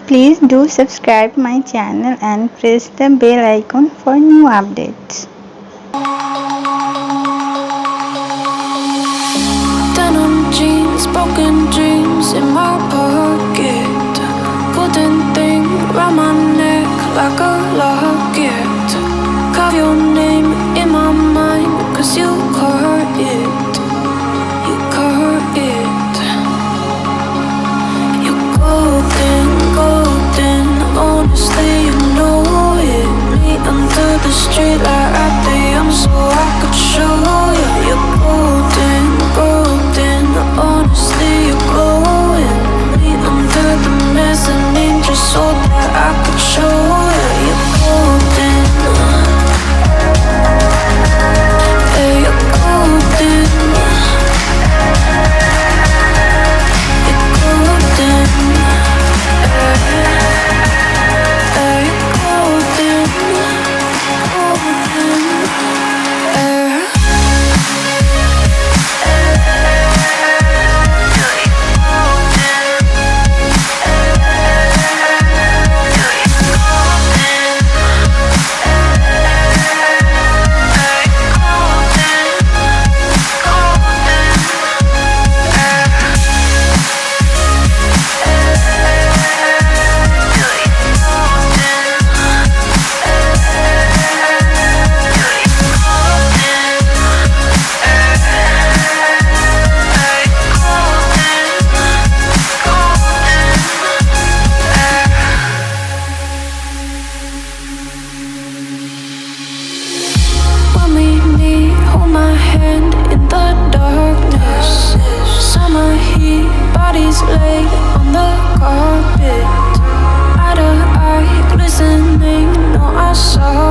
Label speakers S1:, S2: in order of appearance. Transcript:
S1: Please do subscribe my channel and press the bell icon for new updates.
S2: Denim jeans, broken dreams in my pocket. Golden thing round my neck like a locket. Carve your name in my mind, 'cause you caught it. You caught it. You're golden, golden. Honestly, you know it. Meet under the street light at the young, so I could show you. You're golden, golden. Honestly, you're glowing. Meet under the mezzanine just so that I could show you. You're golden. Yeah, you're golden. You're golden. Yeah, you're golden. Golden. Yeah. When we meet, hold my hand in the darkness. Summer heat, bodies lay on the carpet. Eye to eye, glistening, no, I saw